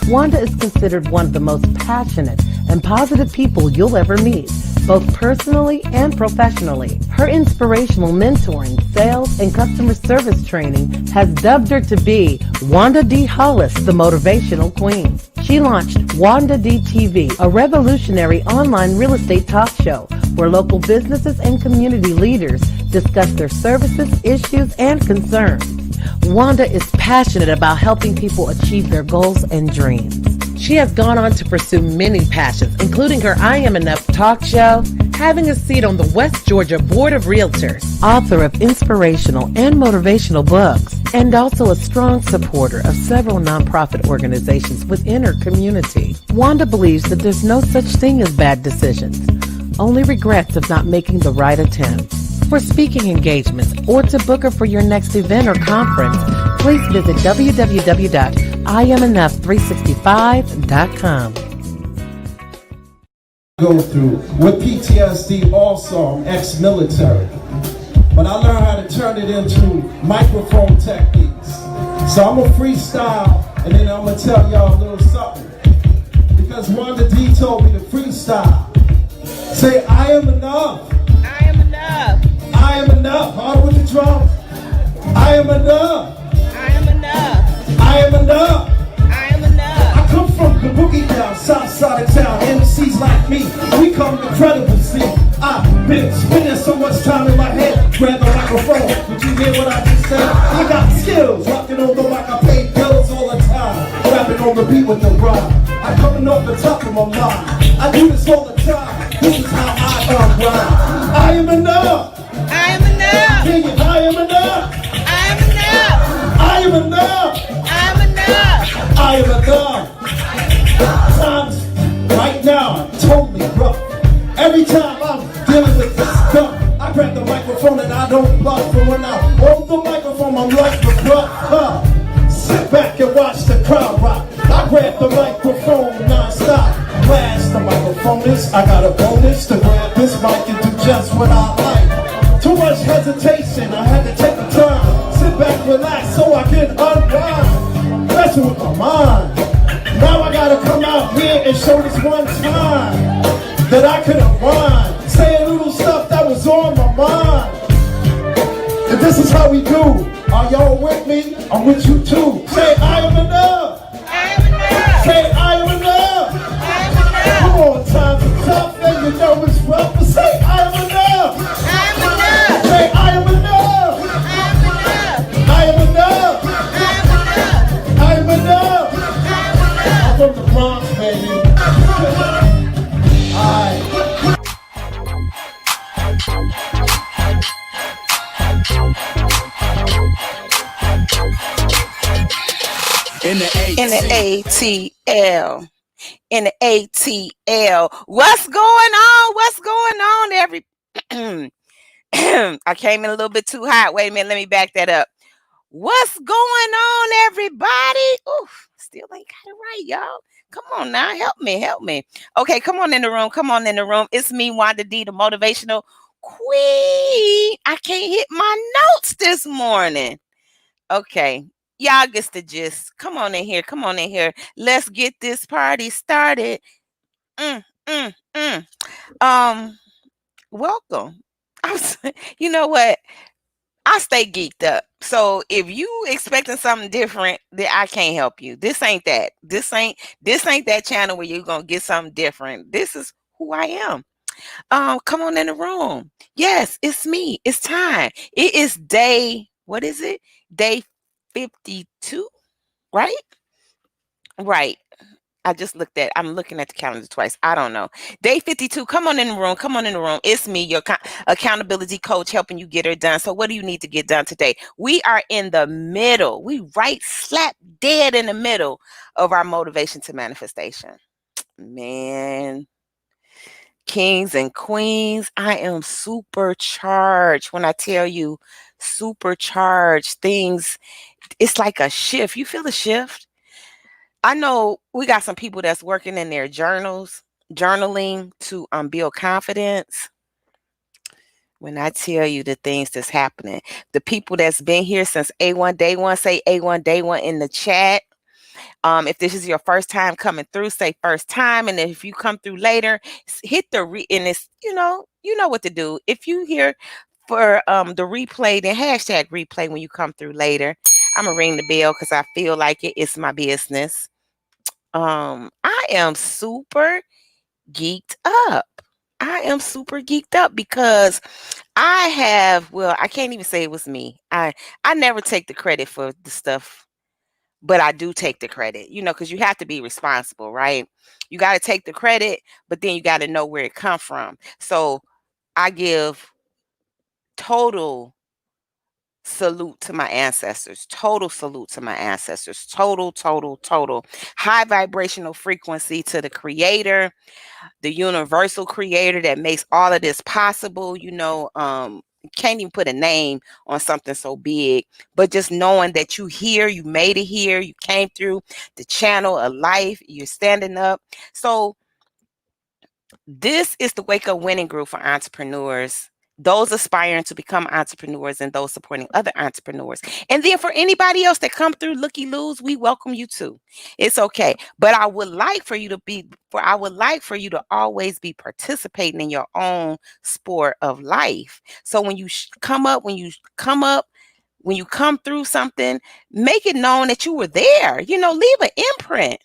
Wanda is considered one of the most passionate and positive people you'll ever meet, both personally and professionally. Her inspirational mentoring, sales, and customer service training has dubbed her to be Wanda D. Hollis, the Motivational Queen. She launched Wanda D TV, a revolutionary online real estate talk show where local businesses and community leaders discuss their services, issues, and concerns. Wanda is passionate about helping people achieve their goals and dreams. She has gone on to pursue many passions, including her I Am Enough talk show, having a seat on the West Georgia Board of Realtors, author of inspirational and motivational books, and also a strong supporter of several nonprofit organizations within her community. Wanda believes that there's no such thing as bad decisions, only regrets of not making the right attempt. For speaking engagements or to book her for your next event or conference, please visit www.IamEnough365.com. Go through with PTSD also, I'm ex-military, but I learned how to turn it into microphone techniques. So I'm gonna freestyle and then I'm gonna tell y'all a little something, because Wanda D told me to freestyle. Say, I am enough. I am enough. I am enough. Hard with the drums. I am enough. I am enough. I am enough. I am enough. I come from the boogie down, south side of town. MCs like me, we come incredible. See, I've been spending so much time in my head. Grab the microphone. Did you hear what I just said? I got skills, rocking on the mic. I pay bills all the time. Rapping on the beat with the rhyme. I'm coming off the top of my mind. I do this all the time. This is how I rhyme. I am enough. I am enough. I am enough. I am enough. I am enough. I am enough. I am enough. Times right now are totally rough. Every time I'm dealing with this stuff, I grab the microphone and I don't bluff. And when I hold the microphone, I'm like the bluff. Sit back and watch the crowd rock. I grab the microphone non-stop. Blast the microphone is, I got a bonus to grab this mic and do just what I like. Too much hesitation, I had to take the time. Sit back, relax, so I can unwind. Messing with my mind. Now I gotta come out here and show this one time that I could unwind. Say a little stuff that was on my mind. And this is how we do. Are y'all with me? I'm with you too. Say, I am enough. I am enough. Say, I am enough. I am enough. Come on, times are tough and you know it's rough, but say, I am enough. I am enough. Say, I am enough. I am enough. I am enough. I am enough. I'm from the Bronx, baby. Alright. In the ATL. In the ATL. What's going on? What's going on, I came in a little bit too hot. Wait a minute. Let me back that up. What's going on, everybody? Oof, still ain't got it right, y'all. Come on now. Help me. Help me. Okay, come on in the room. Come on in the room. It's me, Wanda D, the Motivational Queen. I can't hit my notes this morning. Okay. Y'all get the gist. Come on in here. Come on in here. Let's get this party started. Welcome. You know what? I stay geeked up. So if you expecting something different, then I can't help you. This ain't that. This ain't that channel where you're gonna get something different. This is who I am. Come on in the room. Yes, it's me. It's time. It is day, what is it? Day 52, right? Right. I'm looking at the calendar twice. I don't know. Day 52. Come on in the room. Come on in the room. It's me, your accountability coach, helping you get it done. So what do you need to get done today? We are in the middle. We right slap dead in the middle of our motivation to manifestation. Man, kings and queens, I am supercharged. When I tell you supercharged things, it's like a shift. You feel the shift? I know we got some people that's working in their journaling to build confidence. When I tell you the things that's happening, the people that's been here since A1 day one, say A1 day one in the chat. If this is your first time coming through, say first time. And if you come through later, hit the and it's, you know what to do. If you hear for the replay, then hashtag replay when you come through later. I'm gonna ring the bell because I feel like it's my business. I am super geeked up. I am super geeked up because well, I can't even say it was me. I never take the credit for the stuff, but I do take the credit, because you have to be responsible, right? You got to take the credit, but then you got to know where it come from. So I give total salute to my ancestors, total salute to my ancestors, total high vibrational frequency to the creator, the universal creator that makes all of this possible. Can't even put a name on something so big, but just knowing that you here, you made it here, you came through the channel of life, you're standing up. So this is the Wake Up Winning Group for entrepreneurs, those aspiring to become entrepreneurs and those supporting other entrepreneurs. And then for anybody else that come through looky loos, we welcome you too. It's okay. But I would like for you to always be participating in your own sport of life. So when you when you come through something, make it known that you were there. Leave an imprint.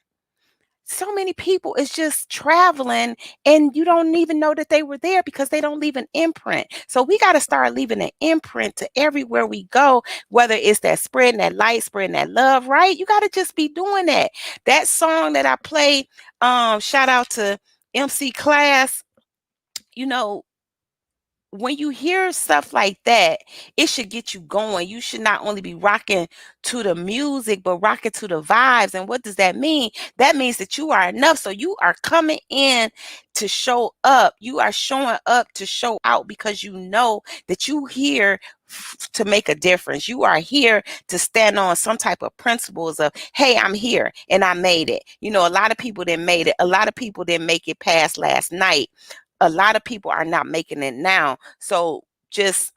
So many people is just traveling and you don't even know that they were there because they don't leave an imprint. So we got to start leaving an imprint to everywhere we go, whether it's that spreading that light, spreading that love, right? You got to just be doing that. That song that I played, shout out to MC Class, you know, when you hear stuff like that, it should get you going. You should not only be rocking to the music, but rocking to the vibes. And what does that mean? That means that you are enough. So you are coming in to show up. You are showing up to show out because you know that you here to make a difference. You are here to stand on some type of principles of, hey, I'm here and I made it. A lot of people didn't made it. A lot of people didn't make it past last night. A lot of people are not making it now. So just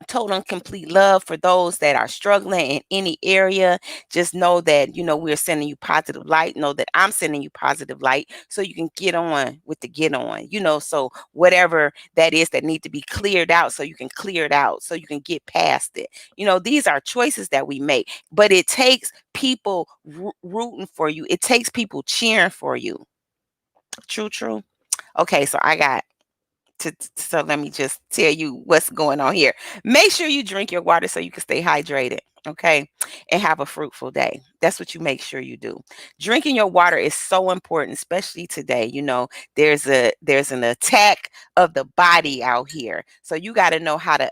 total and complete love for those that are struggling in any area. Just know that, we're sending you positive light. Know that I'm sending you positive light so you can get on with the get on, so whatever that is that need to be cleared out, so you can clear it out, so you can get past it. These are choices that we make, but it takes people rooting for you. It takes people cheering for you. True. Okay, so so let me just tell you what's going on here. Make sure you drink your water so you can stay hydrated, okay? And have a fruitful day. That's what you make sure you do. Drinking your water is so important, especially today. There's an attack of the body out here. So you got to know how to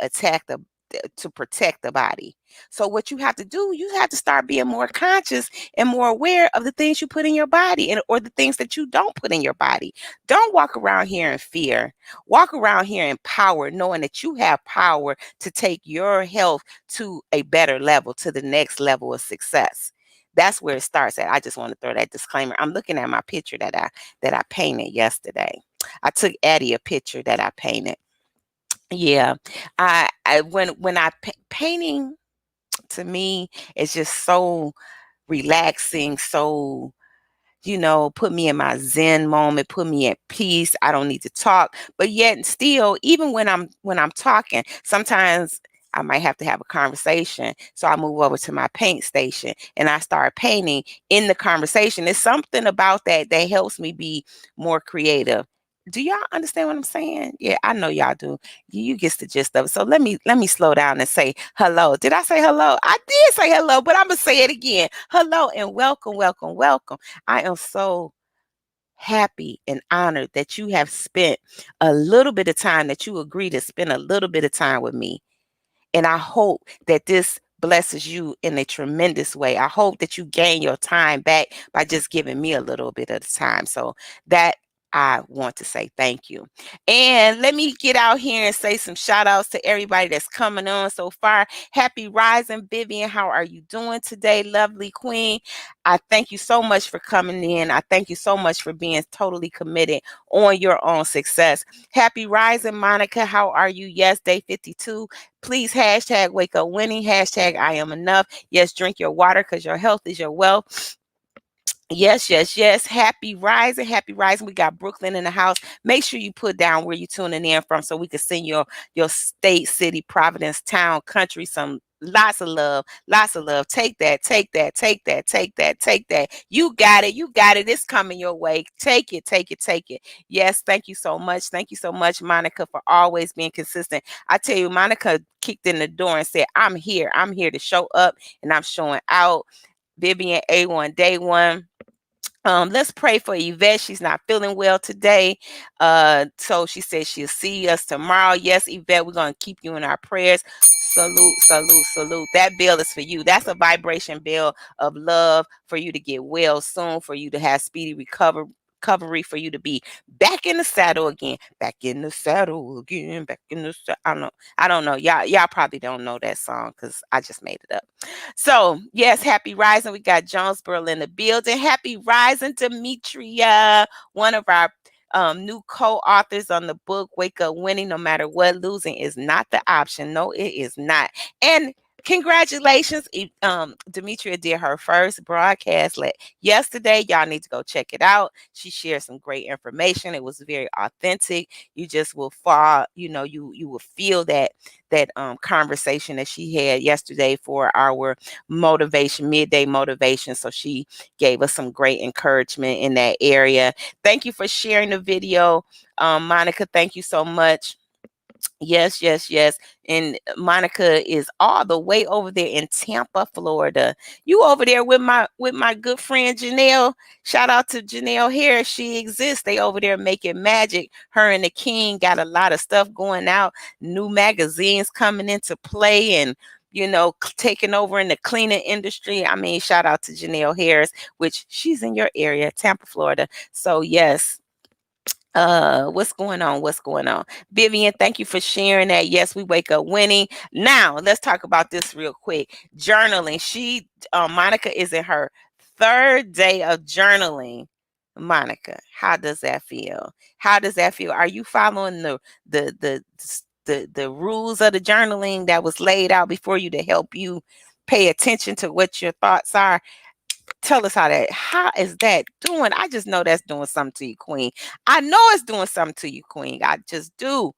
to protect the body. So what you have to do, you have to start being more conscious and more aware of the things you put in your body or the things that you don't put in your body. Don't walk around here in fear. Walk around here in power, knowing that you have power to take your health to a better level, to the next level of success. That's where it starts at. I just want to throw that disclaimer. I'm looking at my picture that I painted yesterday. I took Addie a picture that I painted. Yeah, when painting, to me, it's just so relaxing, so put me in my zen moment, put me at peace. I don't need to talk, but yet and still, even when I'm talking, sometimes I might have to have a conversation. So I move over to my paint station and I start painting in the conversation. It's something about that helps me be more creative. Do y'all understand what I'm saying? Yeah, I know y'all do. You get the gist of it. So let me slow down and say hello. Did I say hello? I did say hello, but I'm gonna say it again. Hello and welcome. I am so happy and honored that you have spent a little bit of time, that you agree to spend a little bit of time with me. And I hope that this blesses you in a tremendous way. I hope that you gain your time back by just giving me a little bit of the time. So that I want to say thank you. And let me get out here and say some shout outs to everybody that's coming on so far. Happy rising, Vivian. How are you doing today, lovely queen? I thank you so much for coming in. I thank you so much for being totally committed on your own success. Happy rising, Monica. How are you? Yes, day 52. Please hashtag wake up winning, hashtag I am enough. Yes, drink your water because your health is your wealth. Yes, yes, yes. Happy rising, happy rising. We got Brooklyn in the house. Make sure you put down where you're tuning in from so we can send your state, city, Providence, town, country some lots of love, lots of love. Take that, take that, take that, take that, take that. You got it, you got it. It's coming your way. Take it, take it, take it. Yes, thank you so much. Thank you so much, Monica, for always being consistent. I tell you, Monica kicked in the door and said, I'm here. I'm here to show up and I'm showing out. Vivian A1 Day One. Let's pray for Yvette. She's not feeling well today. So she said she'll see us tomorrow. Yes, Yvette, we're gonna keep you in our prayers. Salute, salute, salute. That bill is for you. That's a vibration bill of love for you to get well soon, for you to have speedy recovery, for you to be back in the saddle again. Back in the saddle again. Back in the saddle. I don't know. I don't know. Y'all probably don't know that song because I just made it up. So, yes, happy rising. We got Jonesboro in the building. Happy rising, Demetria, one of our new co-authors on the book Wake Up Winning. No matter what, losing is not the option. No, it is not. And congratulations, Demetria did her first broadcast yesterday. Y'all need to go check it out. She shared some great information. It was very authentic. You just will fall, you will feel that conversation that she had yesterday for our motivation, midday motivation. So she gave us some great encouragement in that area. Thank you for sharing the video. Monica, thank you so much. Yes, yes, yes. And Monica is all the way over there in Tampa, Florida. You over there with my good friend Janelle. Shout out to Janelle Harris. She exists. They over there making magic. Her and the King got a lot of stuff going out. New magazines coming into play and taking over in the cleaning industry. I mean, shout out to Janelle Harris, which she's in your area, Tampa, Florida. So yes, what's going on, Vivian, thank you for sharing that. Yes, we wake up winning. Now let's talk about this real quick. Journaling. Monica is in her third day of journaling. Monica, how does that feel? Are you following the rules of the journaling that was laid out before you to help you pay attention to what your thoughts are? Tell us how is that doing? I just know that's doing something to you, Queen. I know it's doing something to you, Queen. I just do.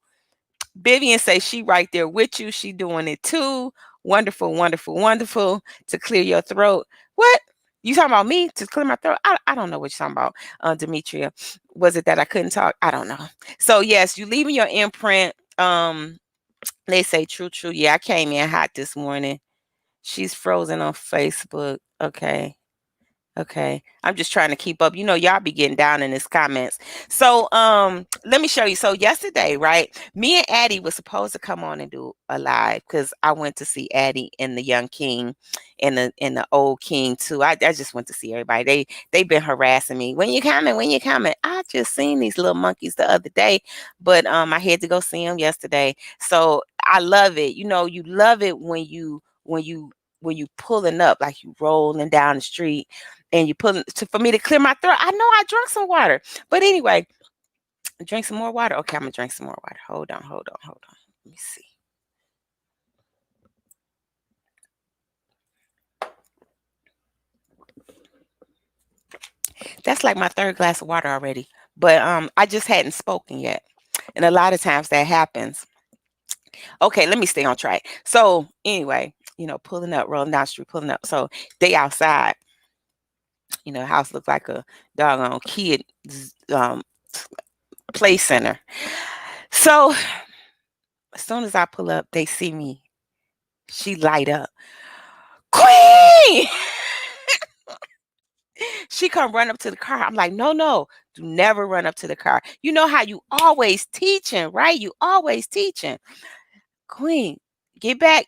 Vivian says she right there with you. She doing it too. Wonderful, wonderful, wonderful to clear your throat. What? You talking about me to clear my throat? I don't know what you're talking about, Demetria. Was it that I couldn't talk? I don't know. So yes, you leaving your imprint. They say true, true. Yeah, I came in hot this morning. She's frozen on Facebook. Okay. Okay. I'm just trying to keep up. Y'all be getting down in this comments. So let me show you. So yesterday, right? Me and Addie was supposed to come on and do a live because I went to see Addie and the young king and the old king too. I just went to see everybody. They've been harassing me. When you coming? When you coming? I just seen these little monkeys the other day, but I had to go see them yesterday. So I love it. You love it when you pulling up, like you rolling down the street and you pulling for me to clear my throat. I know I drank some water, but anyway, drink some more water. Okay, I'm gonna drink some more water. Hold on. Let me see. That's like my third glass of water already, but I just hadn't spoken yet, and a lot of times that happens. Okay, let me stay on track. So anyway, pulling up, rolling down the street, pulling up. So they outside. The house looked like a doggone kid play center. So as soon as I pull up, they see me. She light up. Queen! She come run up to the car. I'm like, no, do never run up to the car. You know how you always teaching, right? You always teaching. Queen, get back,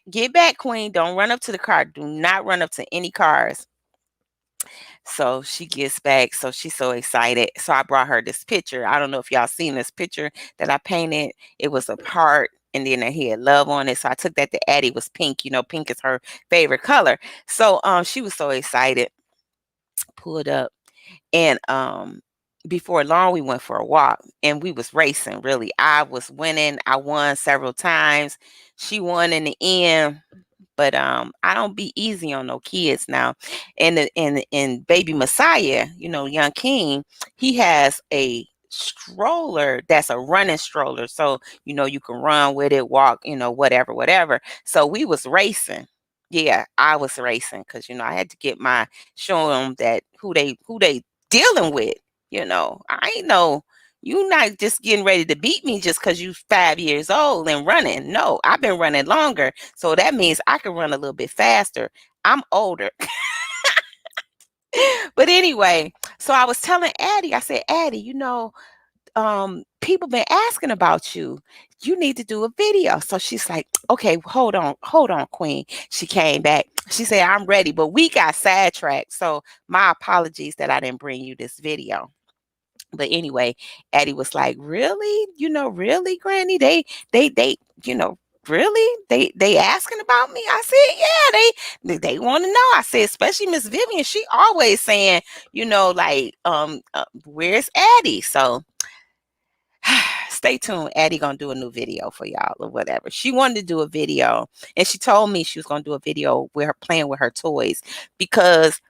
Queen. Don't run up to the car. Do not run up to any cars. So she gets back. So she's so excited. So I brought her this picture. I don't know if y'all seen this picture that I painted. It was a heart and then he had love on it. So I took that to Addie. It was pink. Pink is her favorite color. So she was so excited. Pulled up and before long we went for a walk and we was racing. Really, I was winning. I won several times. She won in the end. But I don't be easy on no kids now. And baby Messiah, young King, he has a stroller that's a running stroller. So, you can run with it, walk, whatever, whatever. So we was racing. Yeah, I was racing because I had to get my show them that who they dealing with. I ain't no you not just getting ready to beat me just because you 5 years old and running. No, I've been running longer. So that means I can run a little bit faster. I'm older. But anyway, so I was telling Addie, I said, Addie, people been asking about you. You need to do a video. So she's like, okay, hold on, Queen. She came back. She said, I'm ready, but we got sidetracked. So my apologies that I didn't bring you this video. But anyway, Addie was like, really? Really, Granny? They, really? They asking about me? I said, yeah, they want to know. I said, especially Miss Vivian, she always saying, where's Addie? So stay tuned. Addie gonna do a new video for y'all or whatever. She wanted to do a video, and she told me she was gonna do a video with her playing with her toys because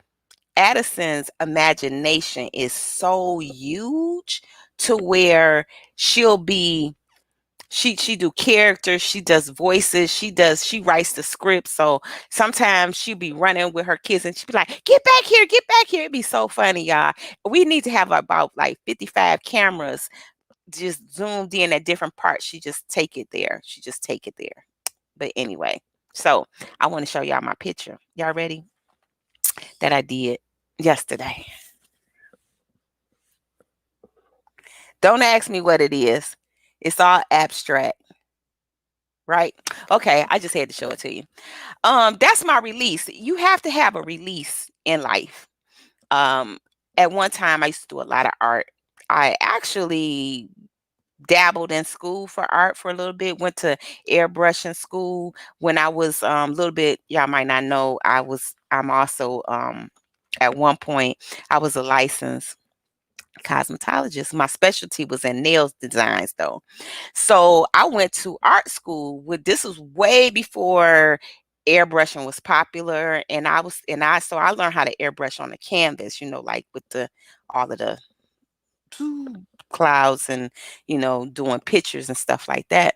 Addison's imagination is so huge to where she'll be she do characters, she does voices, she writes the script. So sometimes she'll be running with her kids and she'll be like, get back here. It'd be so funny, y'all. We need to have about like 55 cameras just zoomed in at different parts. She just take it there. She just take it there. But anyway, so I want to show y'all my picture. Y'all ready? That I did yesterday. Don't ask me what it is. It's all abstract, right? Okay, I just had to show it to you. That's my release. You have to have a release in life. At one time I used to do a lot of art. I actually dabbled in school for art for a little bit, went to airbrushing school when I was a little bit, y'all might not know, I'm also at one point I was a licensed cosmetologist. My specialty was in nails designs though. So I went to art school with this was way before airbrushing was popular so I learned how to airbrush on the canvas, like with the all of the clouds and doing pictures and stuff like that.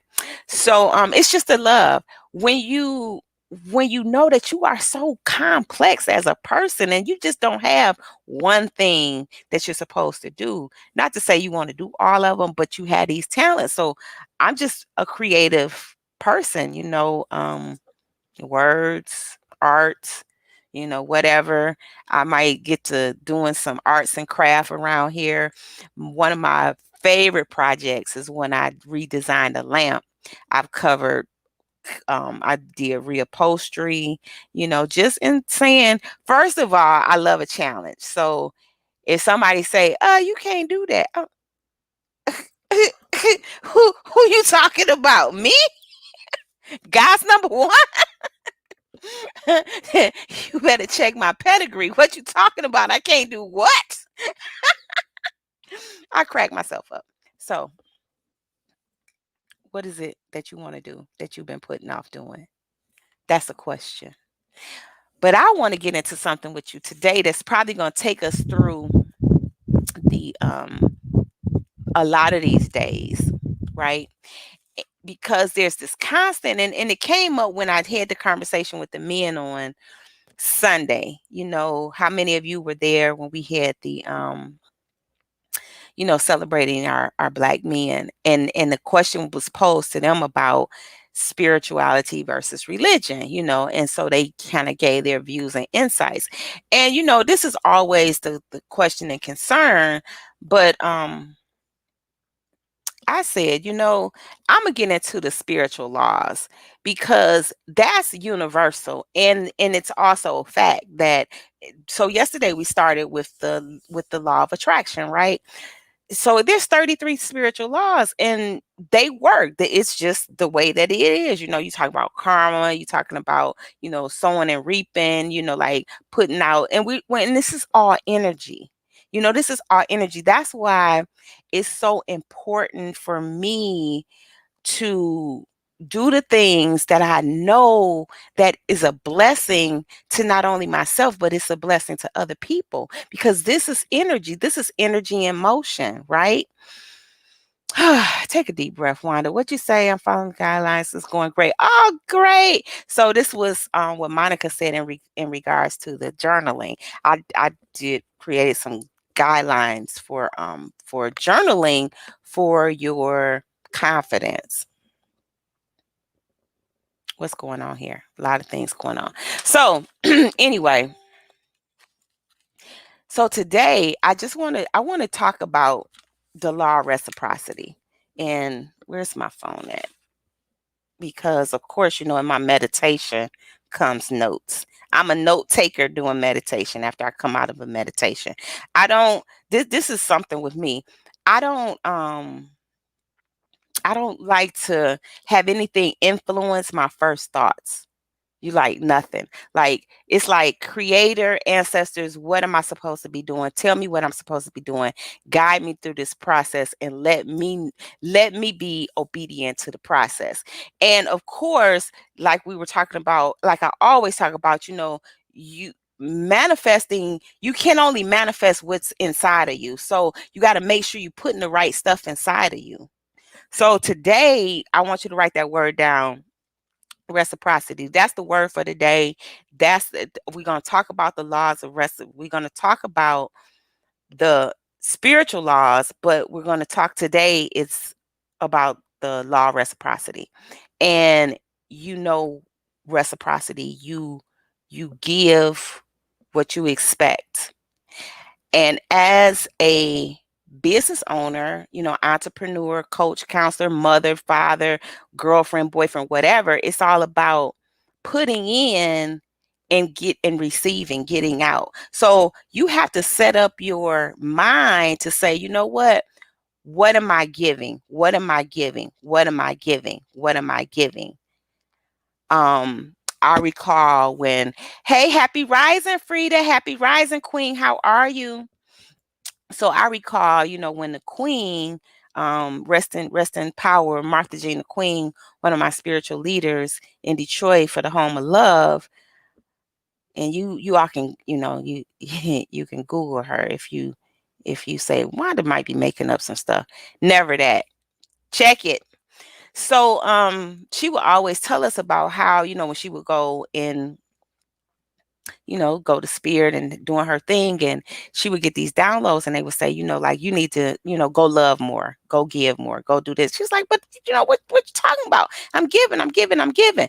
So it's just a love when you know that you are so complex as a person and you just don't have one thing that you're supposed to do. Not to say you want to do all of them, but you have these talents. So I'm just a creative person, words, art, whatever. I might get to doing some arts and craft around here. One of my favorite projects is when I redesigned a lamp. I've covered I did reupholstery, just in saying, first of all, I love a challenge. So if somebody say, you can't do that. Who you talking about? Me? Guys number one? You better check my pedigree. What you talking about? I can't do what? I crack myself up. So what is it that you want to do that you've been putting off doing? That's a question. But I want to get into something with you today that's probably going to take us through the a lot of these days, right? Because there's this constant and it came up when I had the conversation with the men on Sunday. How many of you were there when we had the celebrating our black men, and the question was posed to them about spirituality versus religion, and so they kind of gave their views and insights. And this is always the question and concern, but I said, I'm gonna get into the spiritual laws because that's universal, and it's also a fact that. So yesterday we started with the law of attraction, right? So there's 33 spiritual laws and they work. It's just the way that it is. You talk about karma, you talking about, sowing and reaping, like putting out. And when this is all energy, this is all energy. That's why it's so important for me to do the things that I know that is a blessing to not only myself, but it's a blessing to other people, because this is energy. This is energy in motion, right? Take a deep breath, Wanda. What you say? I'm following guidelines. It's going great. Oh, great. So this was what Monica said in regards to the journaling. I did created some guidelines for journaling for your confidence. What's going on here? A lot of things going on. So anyway, so today I want to talk about the law of reciprocity. And where's my phone at? Because of course, in my meditation comes notes. I'm a note taker doing meditation after I come out of a meditation. I don't this is something with me. I don't I don't like to have anything influence my first thoughts. You like nothing. Like it's like creator, ancestors, what am I supposed to be doing? Tell me what I'm supposed to be doing. Guide me through this process and let me be obedient to the process. And of course, like we were talking about, like I always talk about, you manifesting, you can only manifest what's inside of you. So you got to make sure you're putting the right stuff inside of you. So today I want you to write that word down. Reciprocity. That's the word for the day. We're going to talk about the laws of reciprocity. We're going to talk about the spiritual laws, but we're going to talk today. It's about the law of reciprocity. And you know, reciprocity, you give what you expect. And as a business owner, entrepreneur, coach, counselor, mother, father, girlfriend, boyfriend, whatever, it's all about putting in and receiving, getting out. So you have to set up your mind to say, you know what am I giving? What am I giving? What am I giving? What am I giving? I recall when, hey, happy rising, Frida, happy rising, Queen, how are you? So I recall, when the Queen, rest in power, Martha Jean the Queen, one of my spiritual leaders in Detroit for the Home of Love, and you all can, you you can Google her if you say Wanda might be making up some stuff. Never that. Check it. So she would always tell us about how, when she would go in, go to spirit and doing her thing. And she would get these downloads and they would say, like, you need to, go love more, go give more, go do this. She's like, but what you talking about? I'm giving, I'm giving, I'm giving.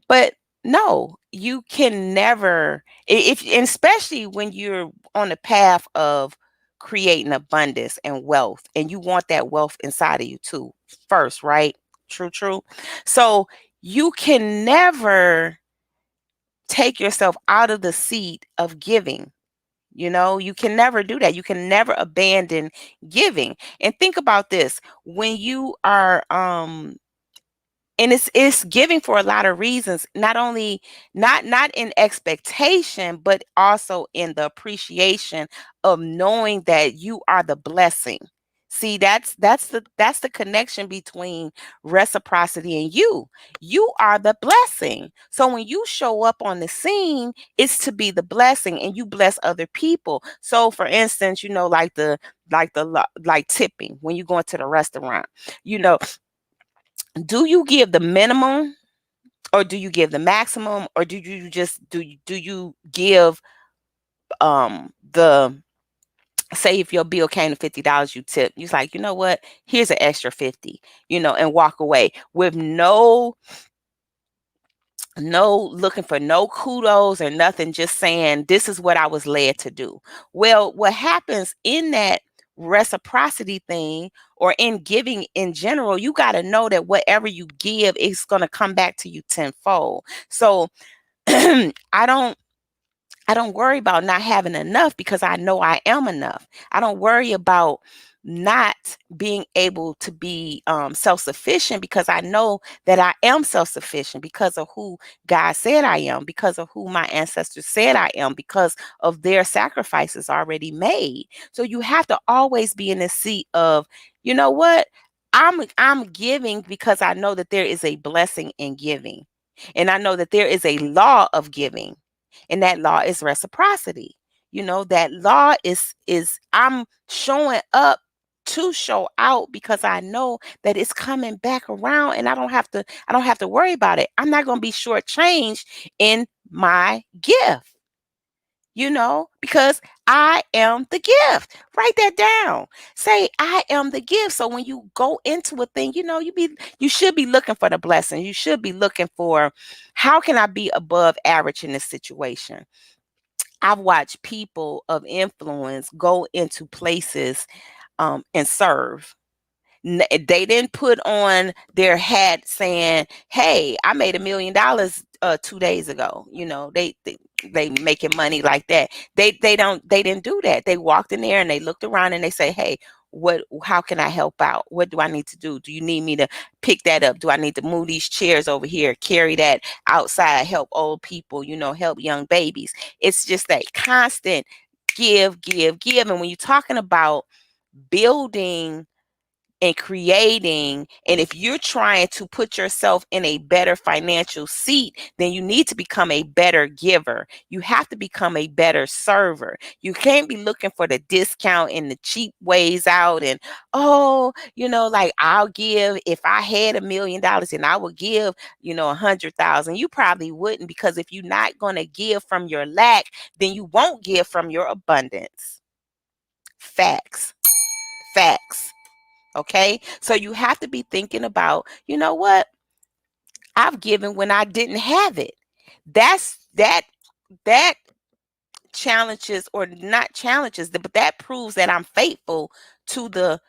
But no, you can never, if, and especially when you're on the path of creating abundance and wealth, and you want that wealth inside of you too, first, right? True, true. So you can never take yourself out of the seat of giving. You can never do that. You can never abandon giving. And think about this. When you are and it's giving for a lot of reasons, not only not in expectation, but also in the appreciation of knowing that you are the blessing. See, that's the connection between reciprocity and you are the blessing. So when you show up on the scene, it's to be the blessing and you bless other people. So for instance, like tipping when you go into the restaurant, you know do you give the minimum, or do you give the maximum, or do you give the, say if your bill came to $50, you tip, you're like, you know what, here's an extra 50, and walk away with no looking for no kudos or nothing, just saying this is what I was led to do. Well, what happens in that reciprocity thing, or in giving in general, you got to know that whatever you give is going to come back to you tenfold. So I don't I don't worry about not having enough because I know I am enough. I don't worry about not being able to be self-sufficient because I know that I am self-sufficient because of who God said I am, because of who my ancestors said I am, because of their sacrifices already made. So you have to always be in the seat of, you know what? I'm giving because I know that there is a blessing in giving. And I know that there is a law of giving. And that law is reciprocity. That law is I'm showing up to show out because I know that it's coming back around, and I don't have to worry about it. I'm not going to be shortchanged in my gift, because I am the gift. Write that down. Say, I am the gift. So when you go into a thing, you should be looking for the blessing. You should be looking for, how can I be above average in this situation? I've watched people of influence go into places and serve. They didn't put on their hat saying, "Hey, I made $1 million 2 days ago." They making money like that. They didn't do that. They walked in there and they looked around and they say, "Hey, how can I help out? What do I need to do? Do you need me to pick that up? Do I need to move these chairs over here, carry that outside, help old people, help young babies?" It's just that constant give, give, give. And when you're talking about building and creating, and if you're trying to put yourself in a better financial seat, then you need to become a better giver. You have to become a better server. You can't be looking for the discount and the cheap ways out, and like, I'll give, if I had $1 million and I would give 100,000. You probably wouldn't, because if you're not going to give from your lack, then you won't give from your abundance. Facts. Facts. Okay. So you have to be thinking about, what? I've given when I didn't have it. That challenges, or not challenges, but that proves that I'm faithful to the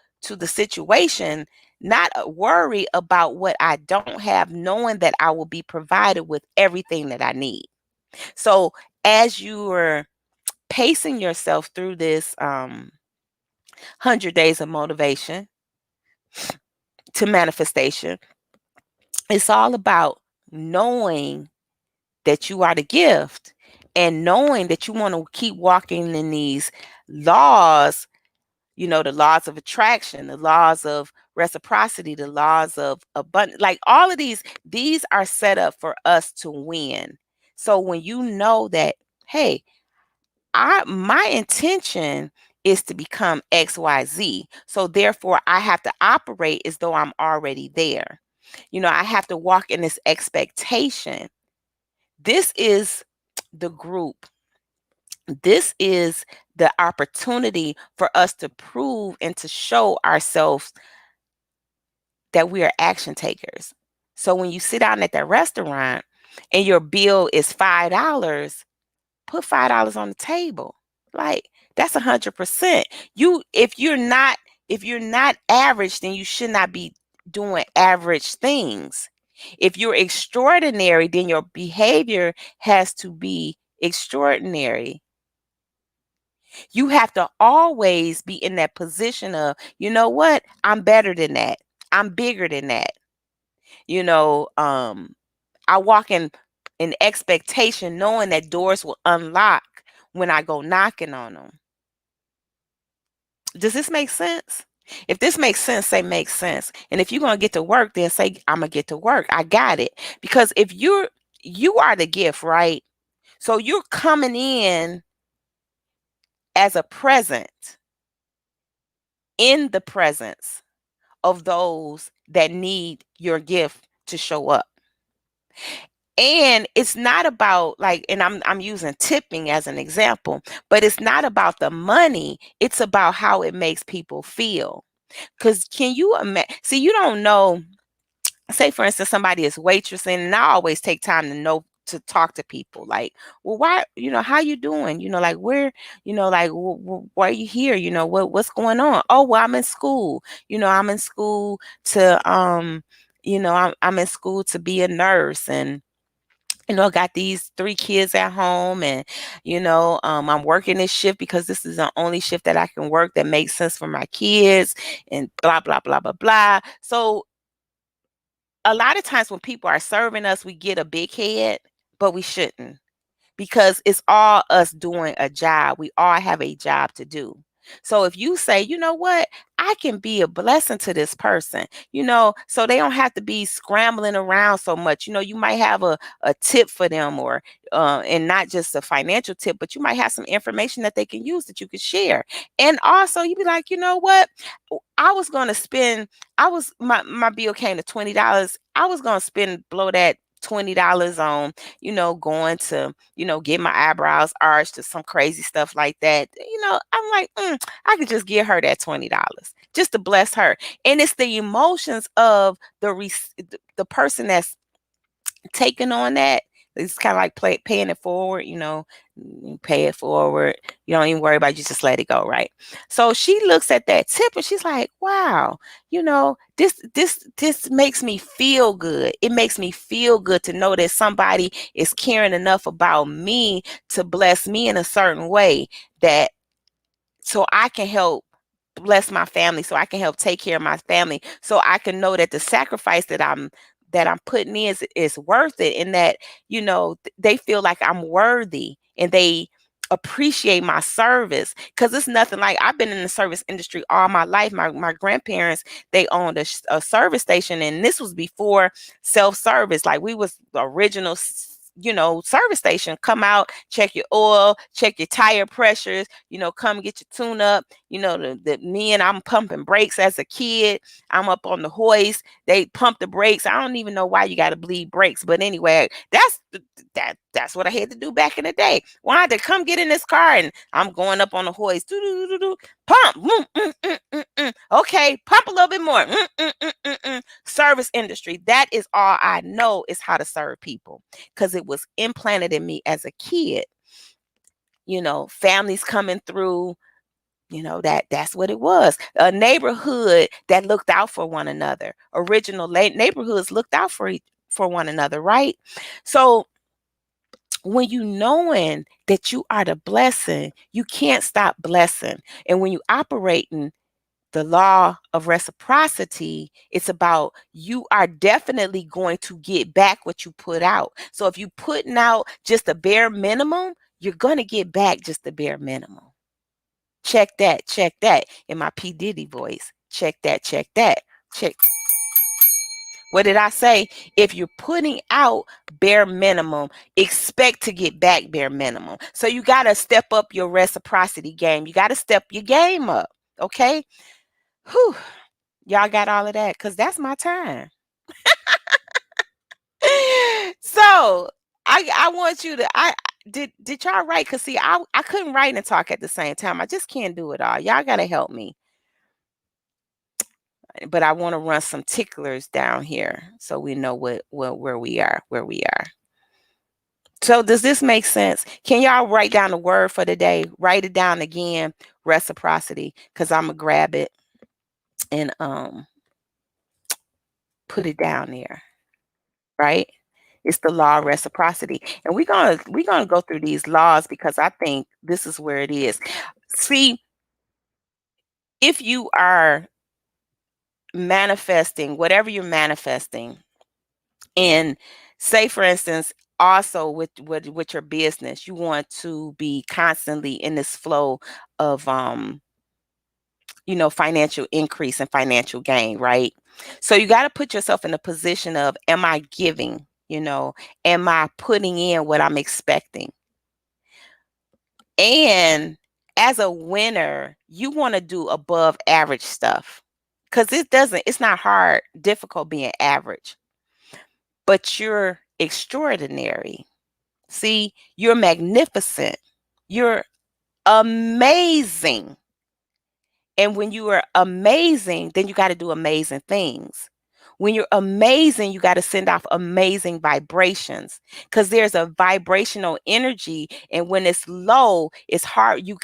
situation, not a worry about what I don't have, knowing that I will be provided with everything that I need. So as you are pacing yourself through this 100 days of motivation to manifestation, it's all about knowing that you are the gift, and knowing that you want to keep walking in these laws, the laws of attraction, the laws of reciprocity, the laws of abundance. Like, all of these are set up for us to win. So when you know that, hey, my intention is to become XYZ. So therefore I have to operate as though I'm already there. I have to walk in this expectation. This is the group. This is the opportunity for us to prove and to show ourselves that we are action takers. So when you sit down at that restaurant and your bill is $5, put $5 on the table. Like, that's 100%. If you're not average, then you should not be doing average things. If you're extraordinary, then your behavior has to be extraordinary. You have to always be in that position of, what? I'm better than that. I'm bigger than that. I walk in expectation, knowing that doors will unlock when I go knocking on them. Does this make sense? If this makes sense, say makes sense. And if you're going to get to work, then say, I'm going to get to work. I got it. Because if you are the gift, right? So you're coming in as a present in the presence of those that need your gift to show up. And it's not about, like, and I'm using tipping as an example, but it's not about the money. It's about how it makes people feel. Because can you imagine? See, you don't know. Say, for instance, somebody is waitressing, and I always take time to talk to people. Like, well, why? How you doing? Like, where? Like, why are you here? What's going on? Oh, well, I'm in school. I'm in school to I'm in school to be a nurse, and got these 3 kids at home, and I'm working this shift because this is the only shift that I can work that makes sense for my kids, and blah blah blah blah blah. So a lot of times when people are serving us, we get a big head, but we shouldn't, because it's all us doing a job. We all have a job to do. So if you say, what, I can be a blessing to this person, so they don't have to be scrambling around so much. You might have a tip for them, or and not just a financial tip, but you might have some information that they can use that you could share. And also you be like, you know what? I was gonna spend, my bill came to $20. I was gonna spend blow that $20 on, going to, get my eyebrows arched or some crazy stuff like that. I'm like, I could just give her that $20 just to bless her. And it's the emotions of the person that's taking on that. It's kind of like paying it forward, you pay it forward. You don't even worry about it, you just let it go, right? So she looks at that tip and she's like, wow, this makes me feel good. It makes me feel good to know that somebody is caring enough about me to bless me in a certain way, that so I can help bless my family, so I can help take care of my family, so I can know that the sacrifice that I'm putting in is worth it, and that they feel like I'm worthy, and they appreciate my service. Because it's nothing like, I've been in the service industry all my life. My grandparents, they owned a service station, and this was before self-service. Like, we was the original service station. Come out, check your oil, check your tire pressures, come get your tune up. Me, and I'm pumping brakes as a kid. I'm up on the hoist. They pump the brakes. I don't even know why you got to bleed brakes, but anyway, that's what I had to do back in the day. Wanda, come get in this car, and I'm going up on the hoist. Pump. Okay, pump a little bit more. Service industry. That is all I know, is how to serve people, because it was implanted in me as a kid. Families coming through, that's what it was. A neighborhood that looked out for one another. Original neighborhoods looked out for one another, right? So when you knowing that you are the blessing, you can't stop blessing. And when you operate in the law of reciprocity, it's about, you are definitely going to get back what you put out. So if you putting out just the bare minimum, you're going to get back just the bare minimum. Check that in my P. Diddy voice. Check that. Check. What did I say? If you're putting out bare minimum, expect to get back bare minimum. So you got to step up your reciprocity game. You got to step your game up. Okay? Whew. Y'all got all of that? Because that's my time. So I want you to, did y'all write? Because see, I couldn't write and talk at the same time. I just can't do it all. Y'all got to help me. But I want to run some ticklers down here so we know where we are. So does this make sense? Can y'all write down the word for the day? Write it down again, reciprocity, because I'm gonna grab it and put it down there, right? It's the law of reciprocity. And we're gonna go through these laws, because I think this is where it is. See, if you are manifesting whatever you're manifesting, and say for instance, also with your business, you want to be constantly in this flow of financial increase and financial gain, right? So you got to put yourself in a position of, am I giving? Am I putting in what I'm expecting? And as a winner, you want to do above average stuff, because it's not hard, difficult being average, but you're extraordinary. See, you're magnificent. You're amazing. And when you are amazing, then you got to do amazing things. When you're amazing, you got to send off amazing vibrations, because there's a vibrational energy. And when it's low, it's hard. You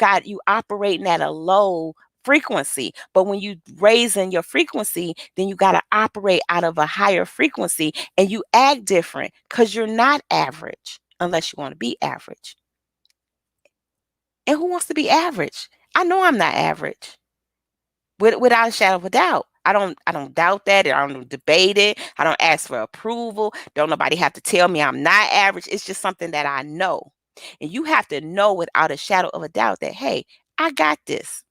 operating at a low frequency. But when you raising your frequency, then you got to operate out of a higher frequency, and you act different, because you're not average unless you want to be average. And who wants to be average? I know I'm not average. Without a shadow of a doubt. I don't doubt that. I don't debate it. I don't ask for approval. Don't nobody have to tell me I'm not average. It's just something that I know. And you have to know without a shadow of a doubt that, hey, I got this.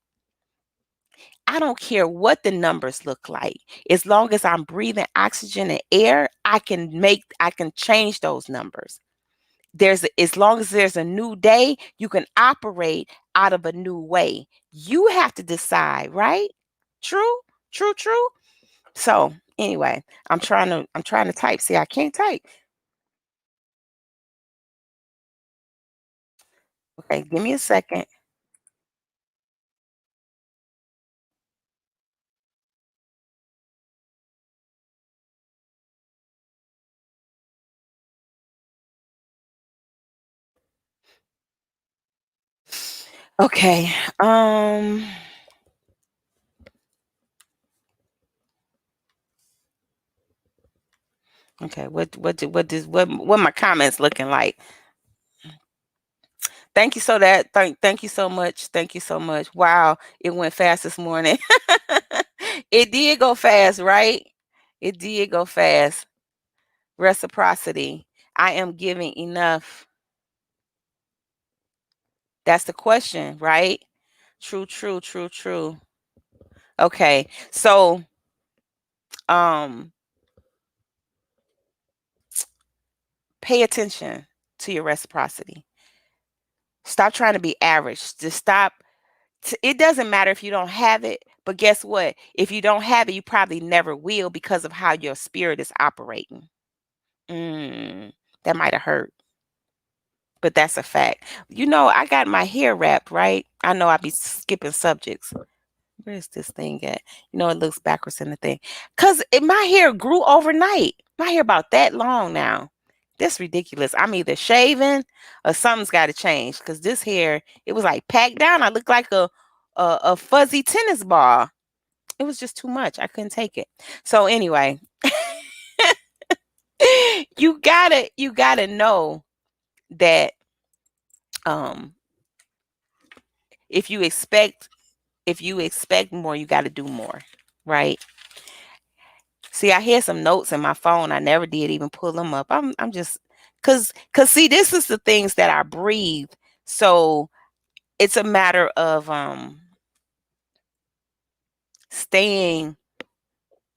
I don't care what the numbers look like. As long as I'm breathing oxygen and air, I can change those numbers. As long as there's a new day, you can operate out of a new way. You have to decide, right? True, true, true. So anyway, I'm trying to type. See, I can't type. Okay, give me a second. Okay. Okay, what my comments looking like? Thank you so that thank you so much. Thank you so much. Wow, it went fast this morning. It did go fast, right? It did go fast. Reciprocity. I am giving enough. That's the question, right? True, true, true, true. Okay. So, um pay attention to your reciprocity. Stop trying to be average. Just stop. It doesn't matter if you don't have it, but guess what? If you don't have it, you probably never will because of how your spirit is operating. Mm, that might have hurt, but that's a fact. I got my hair wrapped, right? I know I be skipping subjects. Where's this thing at? It looks backwards in the thing. Cause my hair grew overnight. My hair about that long now. That's ridiculous. I'm either shaving or something's got to change. Cause this hair, it was like packed down. I looked like a fuzzy tennis ball. It was just too much. I couldn't take it. So anyway, you gotta know that um if you expect more, you got to do more, right? See, I had some notes in my phone. I never did even pull them up. I'm just cuz see, this is the things that I breathe. So it's a matter of staying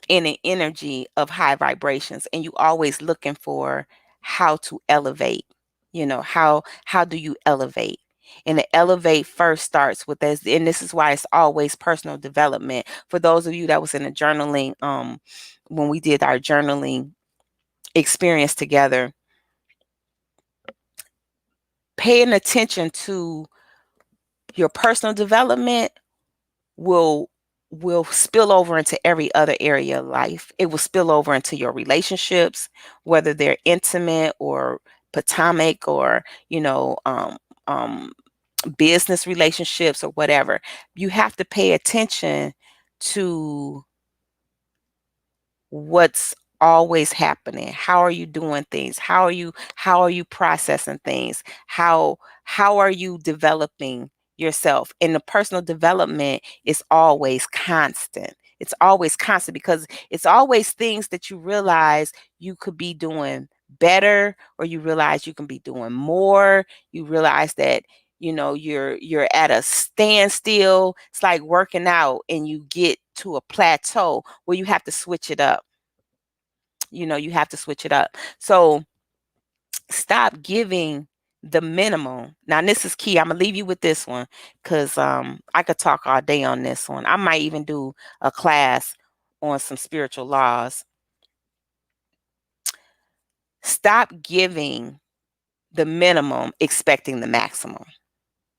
in an energy of high vibrations, and you always looking for how to elevate. How do you elevate? And the elevate first starts with this, and this is why it's always personal development. For those of you that was in the journaling, when we did our journaling experience together, paying attention to your personal development will spill over into every other area of life. It will spill over into your relationships, whether they're intimate or platonic, or um, business relationships or whatever. You have to pay attention to what's always happening. How are you doing things? How are you processing things? How are you developing yourself? And the personal development is always constant. It's always constant because it's always things that you realize you could be doing better, or you realize you can be doing more. You realize that you're at a standstill. It's like working out and you get to a plateau where you have to switch it up. You have to switch it up. So stop giving the minimum. Now, this is key. I'm gonna leave you with this one because I could talk all day on this one. I might even do a class on some spiritual laws. Stop giving the minimum, expecting the maximum.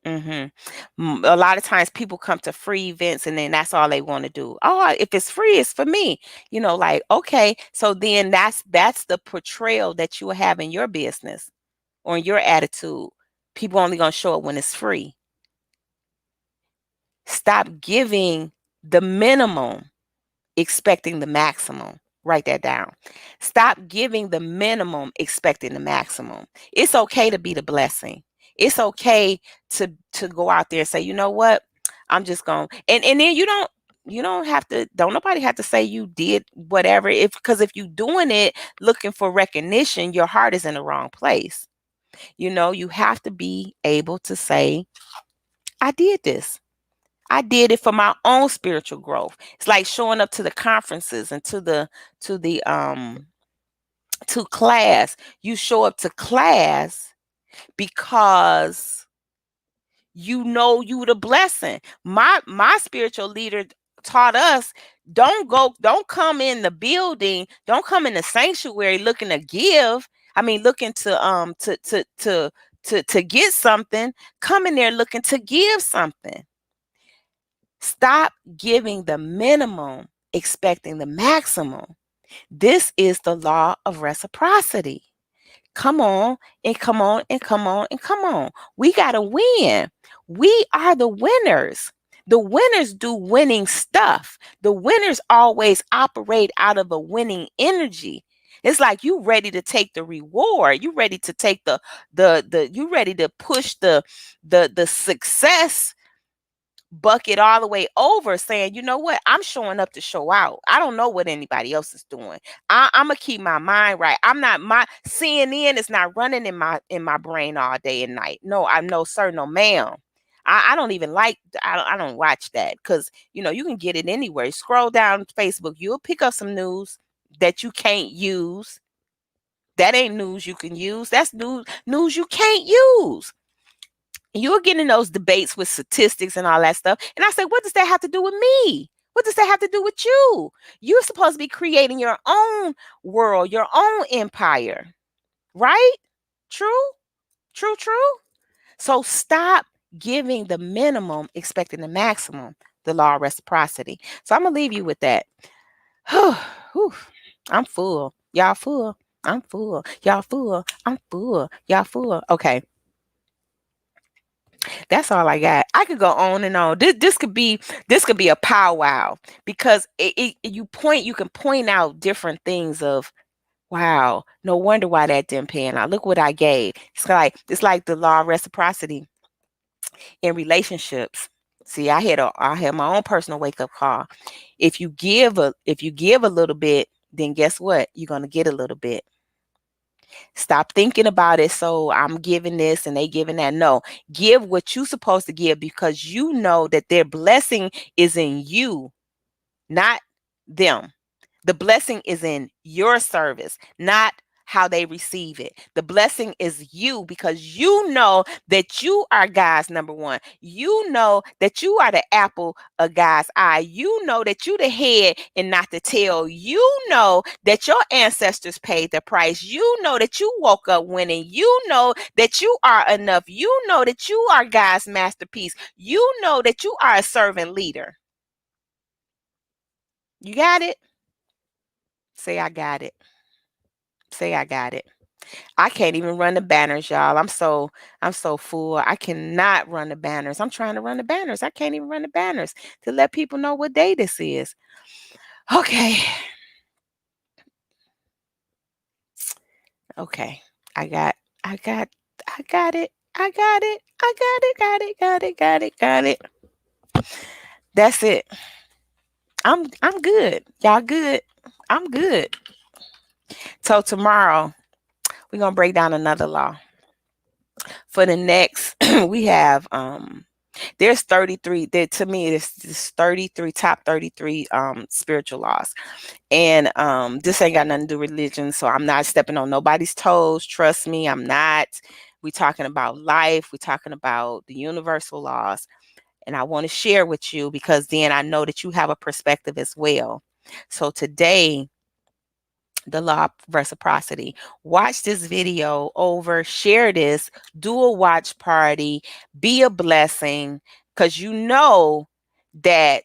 hmm A lot of times people come to free events and then that's all they want to do. Oh, if it's free, it's for me. Like, okay, so then that's the portrayal that you have in your business or in your attitude. People only gonna show up when it's free. Stop giving the minimum, expecting the maximum. Write that down. Stop giving the minimum, expecting the maximum. It's okay to be the blessing. It's okay to go out there and say, you know what? I'm just going, and then you don't have to, don't nobody have to say you did whatever. Because if you doing it looking for recognition, your heart is in the wrong place. You have to be able to say, I did this. I did it for my own spiritual growth. It's like showing up to the conferences and to the to class. You show up to class because you know you the blessing. My spiritual leader taught us, don't come in the building, don't come in the sanctuary looking to give. I mean, looking to get something. Come in there looking to give something. Stop giving the minimum, expecting the maximum. This is the law of reciprocity. Come on and come on and come on and come on. We got to win. We are the winners. The winners do winning stuff. The winners always operate out of a winning energy. It's like you ready to take the reward. You ready to take the you ready to push the success bucket all the way over, saying, you know what, I'm showing up to show out. I don't know what anybody else is doing. I'm gonna keep my mind right. I'm not, my CNN is not running in my brain all day and night. No, I'm no sir, no ma'am. I don't even like, I don't watch that, because you can get it anywhere. Scroll down Facebook, you'll pick up some news that you can't use. That ain't news you can use. That's news you can't use. You're getting those debates with statistics and all that stuff. And I said, what does that have to do with me? What does that have to do with you? You're supposed to be creating your own world, your own empire, right? True, true, true. So stop giving the minimum, expecting the maximum, the law of reciprocity. So I'm going to leave you with that. Whew. I'm full. Y'all full. I'm full. Y'all full. I'm full. Y'all full. Okay. That's all I got. I could go on and on. This could be a powwow, because you can point out different things of, wow, no wonder why that didn't pan out. Look what I gave. It's like the law of reciprocity in relationships. See, I had my own personal wake up call. If you give a little bit, then guess what? You're gonna get a little bit. Stop thinking about it. So I'm giving this and they giving that. No, give what you're supposed to give, because you know that their blessing is in you, not them. The blessing is in your service, not how they receive it. The blessing is you, because you know that you are God's number one. You know that you are the apple of God's eye. You know that you the head and not the tail. You know that your ancestors paid the price. You know that you woke up winning. You know that you are enough. You know that you are God's masterpiece. You know that you are a servant leader. You got it? Say, I got it. Say, I got it. I can't even run the banners, y'all. I'm so full. I cannot run the banners. I'm trying to run the banners. I can't even run the banners to let people know what day this is. Okay. Okay. I got I got I got it. I got it. I got it. Got it. Got it. Got it. Got it. That's it. I'm good. Y'all good? I'm good. So tomorrow we're gonna break down another law. For the next, we have there's 33, there to me there's 33, top 33 spiritual laws. And this ain't got nothing to do with religion, so I'm not stepping on nobody's toes. Trust me, I'm not. We talking about life, we talking about the universal laws, and I want to share with you, because then I know that you have a perspective as well. So today, the law of reciprocity. Watch this video over, share this, do a watch party, be a blessing, because you know that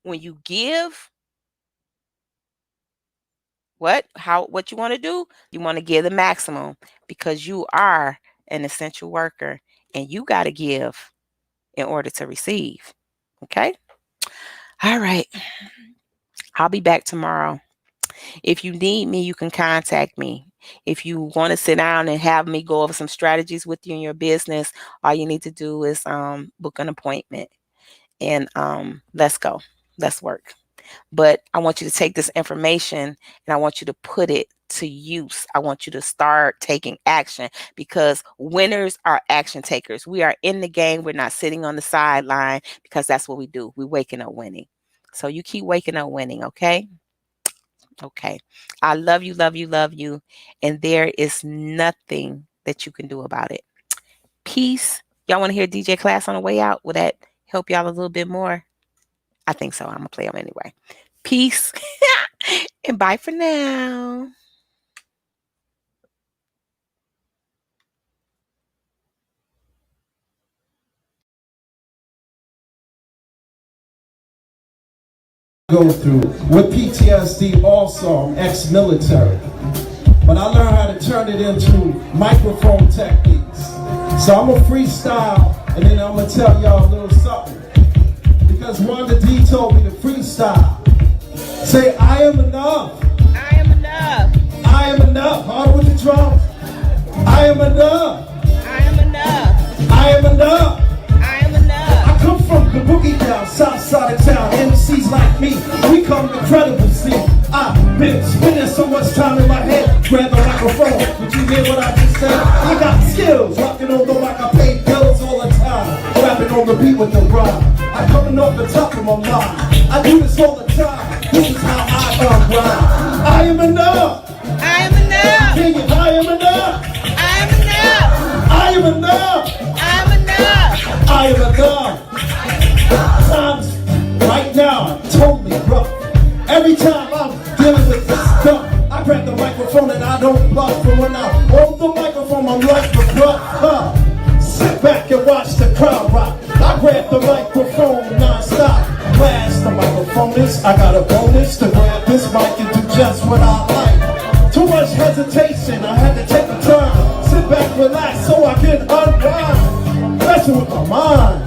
when you give, what you want to do, you want to give the maximum, because you are an essential worker and you got to give in order to receive. Okay. All right. I'll be back tomorrow. If you need me, you can contact me. If you want to sit down and have me go over some strategies with you in your business, all you need to do is book an appointment, and let's go. Let's work. But I want you to take this information and I want you to put it to use. I want you to start taking action because winners are action takers. We are in the game. We're not sitting on the sideline because that's what we do. We're waking up winning. So you keep waking up winning, okay? Okay. I love you, love you, love you. And there is nothing that you can do about it. Peace. Y'all want to hear DJ Class on the way out? Will that help y'all a little bit more? I think so. I'm going to play them anyway. Peace. And bye for now. Go through with PTSD also. I'm ex-military, but I learned how to turn it into microphone techniques. So I'm gonna freestyle and then I'm gonna tell y'all a little something because Wanda D told me to freestyle. Say I am enough. I am enough. I am enough. Hard with the drums. I am enough. I am enough. I am enough. I am enough. I come from the boogie down, south side of town. MCs like me, we come incredible. See, I've been spending so much time in my head. Grab the microphone, did you hear what I just said? I got skills, rocking on the mic, I pay bills all the time. Rapping on the beat with the rhyme. I'm coming off the top of my mind. I do this all the time. This is how I rhyme. I am enough. I am enough. King it, I am enough. I am enough. I am enough. I am enough. I am enough. Times right now totally rough. Every time I'm dealing with this stuff, I grab the microphone and I don't bluff. And when I hold the microphone, I'm like the bluff. Sit back and watch the crowd rock. I grab the microphone non-stop. Blast the microphone is, I got a bonus to grab this mic and do just what I like. Too much hesitation, I had to take a turn. Sit back, relax so I can unwind. Messing with my mind.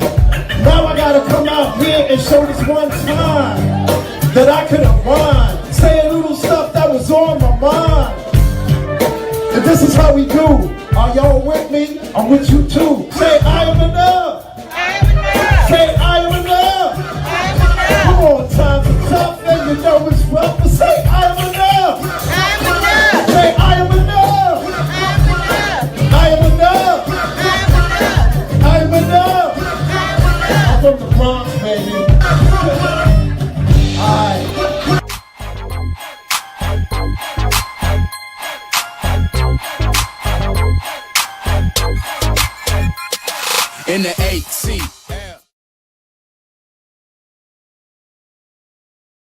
Now I gotta come out here and show this one time that I could unwind. Say a little stuff that was on my mind. And this is how we do. Are y'all with me? I'm with you too. Say I am enough. I am enough. Say I am enough. I am enough. Come on, times are tough and you know it's rough. But say I am enough. I am enough. Say I am enough. I am enough. I am enough. I am enough. I'm from the Bronx, baby. Alright. In the 8s,